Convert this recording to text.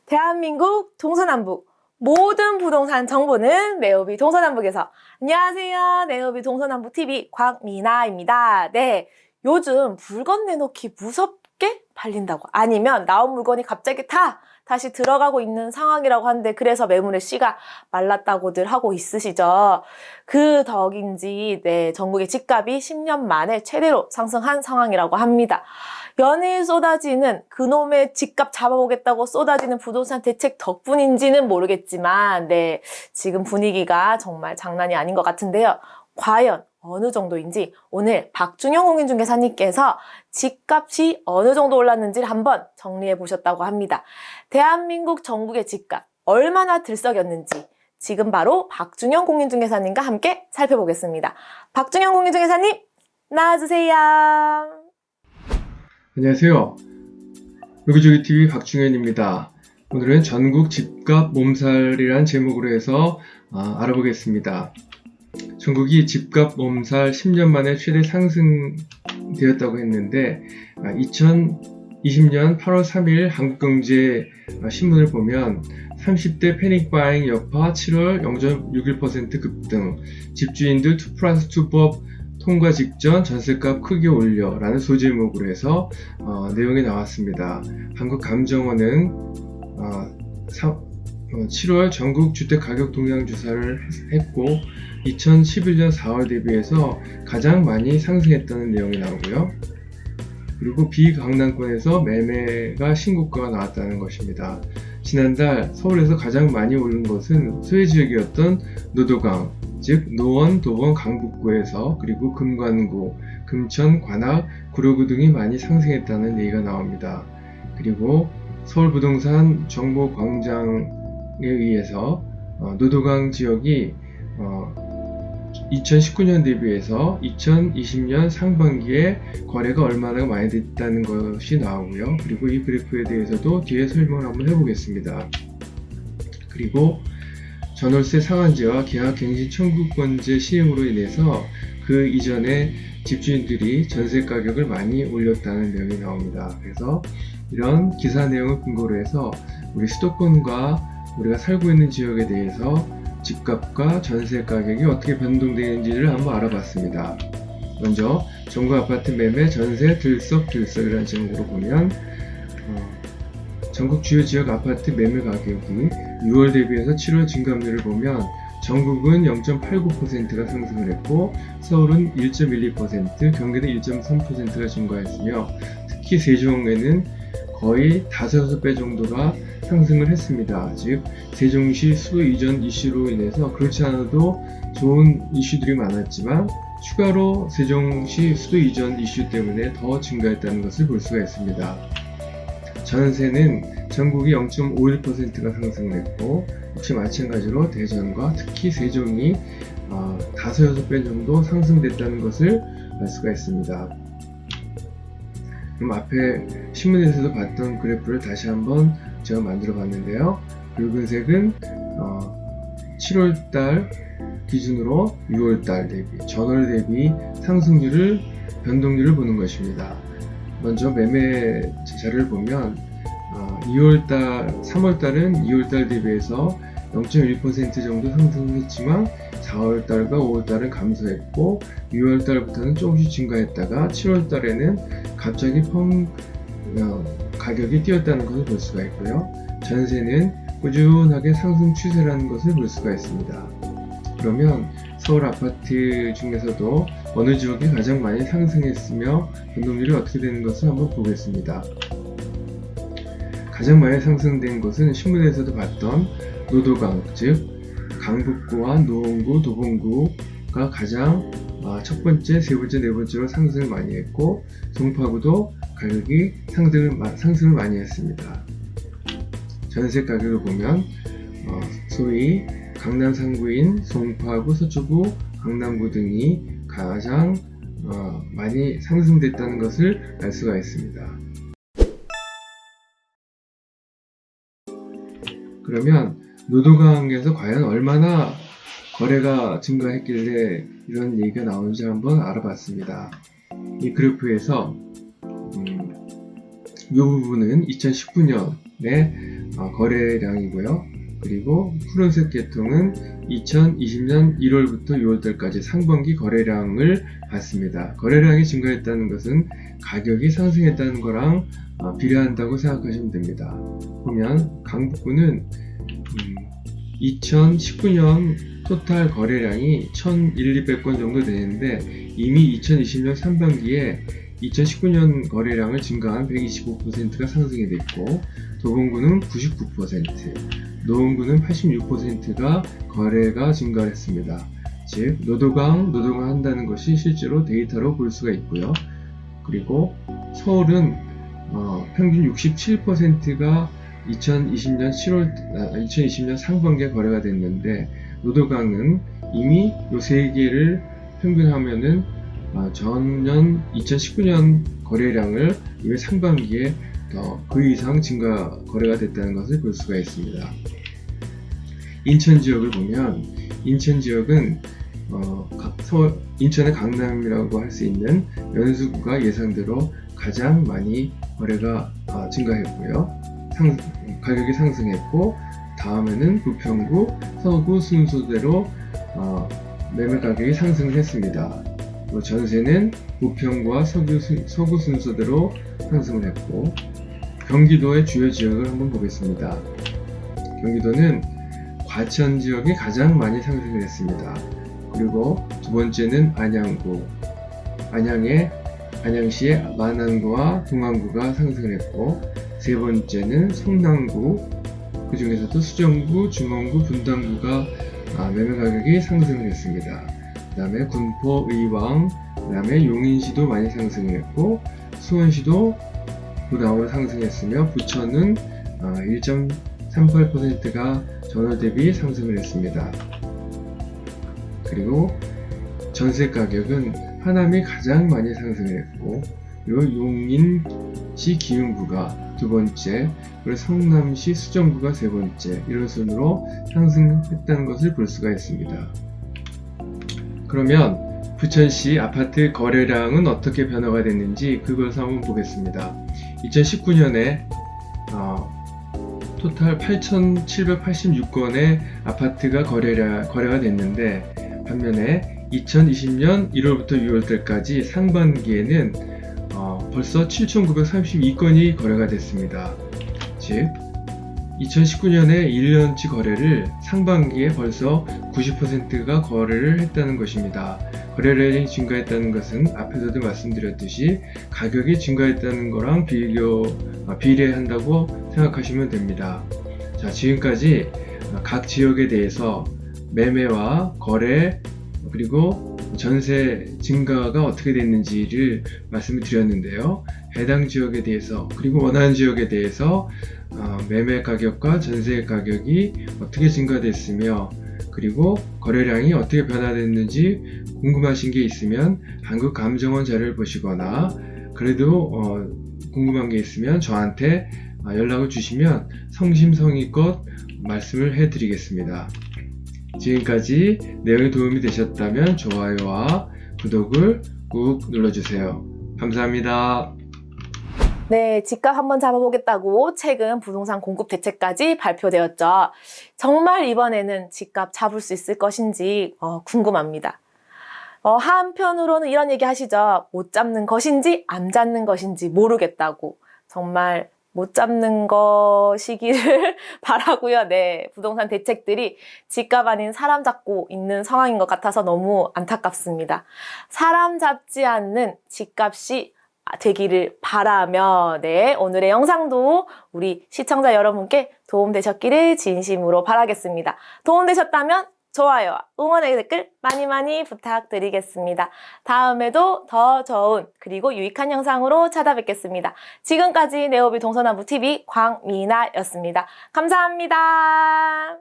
대한민국 동서남북 모든 부동산 정보는 네오비 동서남북에서. 안녕하세요. 네오비 동서남북TV 곽미나입니다. 네, 요즘 물건 내놓기 무섭게 팔린다고, 아니면 나온 물건이 갑자기 다시 들어가고 있는 상황이라고 하는데, 그래서 매물의 씨가 말랐다고들 하고 있으시죠. 그 덕인지 전국의 집값이 10년 만에 최대로 상승한 상황이라고 합니다. 연일 쏟아지는 그놈의 집값 잡아보겠다고 쏟아지는 부동산 대책 덕분인지는 모르겠지만, 지금 분위기가 정말 장난이 아닌 것 같은데요. 과연 어느 정도인지 오늘 박준영 공인중개사님께서 집값이 어느 정도 올랐는지를 한번 정리해 보셨다고 합니다. 대한민국 전국의 집값 얼마나 들썩였는지 지금 바로 박준영 공인중개사님과 함께 살펴보겠습니다. 박준영 공인중개사님, 나와주세요. 안녕하세요. 여기저기TV 박중현입니다. 오늘은 전국 집값 몸살이란 제목으로 해서 알아보겠습니다. 전국이 집값 몸살 10년 만에 최대 상승되었다고 했는데, 2020년 8월 3일 한국경제 신문을 보면 30대 패닉바잉 여파 7월 0.61% 급등, 집주인들 2+2법 통과 직전 전세값 크게 올려 라는 소제목으로 해서 내용이 나왔습니다. 한국감정원은 7월 전국 주택가격 동향 조사를 했고 2011년 4월 대비해서 가장 많이 상승했다는 내용이 나오고요. 그리고 비강남권에서 매매가 신고가가 나왔다는 것입니다. 지난달 서울에서 가장 많이 오른 것은 소외지역이었던 노도강, 즉 노원, 도봉, 강북구에서, 그리고 금관구, 금천, 관악, 구로구 등이 많이 상승했다는 얘기가 나옵니다. 그리고 서울부동산 정보광장에 의해서 노도강 지역이 2019년 대비해서 2020년 상반기에 거래가 얼마나 많이 됐다는 것이 나오고요. 그리고 이 그래프에 대해서도 뒤에 설명을 한번 해보겠습니다. 그리고 전월세 상한제와 계약갱신 청구권제 시행으로 인해서 그 이전에 집주인들이 전세 가격을 많이 올렸다는 내용이 나옵니다. 그래서 이런 기사 내용을 근거로 해서 우리 수도권과 우리가 살고 있는 지역에 대해서 집값과 전세 가격이 어떻게 변동되는지를 한번 알아봤습니다. 먼저 전국 아파트 매매 전세 들썩이라는 제목으로 보면 전국 주요 지역 아파트 매매 가격이 6월 대비해서 7월 증감률을 보면 전국은 0.89%가 상승을 했고 서울은 1.12%, 경기는 1.3%가 증가했으며 특히 세종에는 거의 5-6배 정도가 상승을 했습니다. 즉 세종시 수도 이전 이슈로 인해서 그렇지 않아도 좋은 이슈들이 많았지만 추가로 세종시 수도 이전 이슈 때문에 더 증가했다는 것을 볼 수가 있습니다. 전세는 전국이 0.51%가 상승을 했고 역시 마찬가지로 대전과 특히 세종이 5-6배 정도 상승됐다는 것을 알 수가 있습니다. 그럼 앞에 신문에서도 봤던 그래프를 다시 한번 제가 만들어 봤는데요. 붉은색은 7월달 기준으로 6월달 대비, 전월 대비 상승률을, 변동률을 보는 것입니다. 먼저 매매 자료를 보면 3월달은 2월달 대비해서 0.1% 정도 상승했지만 4월달과 5월달은 감소했고 6월달부터는 조금씩 증가했다가 7월달에는 갑자기 가격이 뛰었다는 것을 볼 수가 있고요. 전세는 꾸준하게 상승 추세라는 것을 볼 수가 있습니다. 그러면 서울 아파트 중에서도 어느 지역이 가장 많이 상승했으며 변동률이 어떻게 되는 것을 한번 보겠습니다. 가장 많이 상승된 것은 신문에서도 봤던 노도강, 즉 강북구와 노원구, 도봉구가 가장 첫 번째, 세 번째, 네 번째로 상승을 많이 했고 송파구도 가격이 상승을 많이 했습니다. 전세 가격을 보면 소위 강남 상구인 송파구, 서초구, 강남구 등이 가장 많이 상승됐다는 것을 알 수가 있습니다. 그러면 노도강에서 과연 얼마나 거래가 증가했길래 이런 얘기가 나오는지 한번 알아봤습니다. 이 그래프에서 이 부분은 2019년 거래량이고요. 그리고 푸른색 계통은 2020년 1월부터 6월달까지 상반기 거래량을 봤습니다. 거래량이 증가했다는 것은 가격이 상승했다는 거랑 비례한다고 생각하시면 됩니다. 보면 강북구는 2019년 토탈 거래량이 1,200건 정도 되는데 이미 2020년 상반기에 2019년 거래량을 증가한 125%가 상승이 됐고, 도봉구는 99%, 노원구는 86%가 거래가 증가했습니다. 즉 노도강 한다는 것이 실제로 데이터로 볼 수가 있고요. 그리고 서울은 평균 67%가 2020년 상반기에 거래가 됐는데, 노도강은 이미 요 세 개를 평균하면은 전년 2019년 거래량을 이미 상반기에 그 이상 증가 거래가 됐다는 것을 볼 수가 있습니다. 인천 지역을 보면, 인천 지역은 인천의 강남이라고 할 수 있는 연수구가 예상대로 가장 많이 거래가 증가했고요. 가격이 상승했고, 다음에는 부평구, 서구 순서대로 매매 가격이 상승했습니다. 전세는 부평과 서구 순서대로 상승을 했고, 경기도의 주요 지역을 한번 보겠습니다. 경기도는 과천 지역이 가장 많이 상승을 했습니다. 그리고 두 번째는 안양구, 안양시의 만안구와 동안구가 상승을 했고, 세 번째는 성남구, 그 중에서도 수정구, 중원구, 분당구가 매매 가격이 상승을 했습니다. 그 다음에 군포, 의왕, 그 다음에 용인시도 많이 상승을 했고, 수원시도 그 다음으로 상승했으며, 부천은 1.38%가 전월 대비 상승을 했습니다. 그리고 전세 가격은 하남이 가장 많이 상승을 했고, 그리고 용인시 기흥구가 두 번째, 그리고 성남시 수정구가 세 번째, 이런 순으로 상승했다는 것을 볼 수가 있습니다. 그러면 부천시 아파트 거래량은 어떻게 변화가 됐는지 그것을 한번 보겠습니다. 2019년에 토탈 8,786건의 아파트가 거래가 됐는데, 반면에 2020년 1월부터 6월달까지 상반기에는 벌써 7,932건이 거래가 됐습니다. 즉 2019년에 1년치 거래를 상반기에 벌써 90%가 거래를 했다는 것입니다. 거래량이 증가했다는 것은 앞에서도 말씀드렸듯이 가격이 증가했다는 거랑 비례한다고 생각하시면 됩니다. 자, 지금까지 각 지역에 대해서 매매와 거래, 그리고 전세 증가가 어떻게 됐는지를 말씀을 드렸는데요. 해당 지역에 대해서, 그리고 원하는 지역에 대해서 매매 가격과 전세 가격이 어떻게 증가됐으며, 그리고 거래량이 어떻게 변화됐는지 궁금하신 게 있으면 한국감정원 자료를 보시거나, 그래도 궁금한 게 있으면 저한테 연락을 주시면 성심성의껏 말씀을 해드리겠습니다. 지금까지 내용이 도움이 되셨다면 좋아요와 구독을 꾹 눌러주세요. 감사합니다. 네, 집값 한번 잡아보겠다고 최근 부동산 공급 대책까지 발표되었죠. 정말 이번에는 집값 잡을 수 있을 것인지 궁금합니다. 한편으로는 이런 얘기 하시죠. 못 잡는 것인지 안 잡는 것인지 모르겠다고. 정말 못 잡는 것이기를 바라고요. 네, 부동산 대책들이 집값 아닌 사람 잡고 있는 상황인 것 같아서 너무 안타깝습니다. 사람 잡지 않는 집값이 되기를 바라며, 네, 오늘의 영상도 우리 시청자 여러분께 도움되셨기를 진심으로 바라겠습니다. 도움되셨다면 좋아요와 응원의 댓글 많이 부탁드리겠습니다. 다음에도 더 좋은 그리고 유익한 영상으로 찾아뵙겠습니다. 지금까지 네오비 동서남북TV 광미나였습니다. 감사합니다.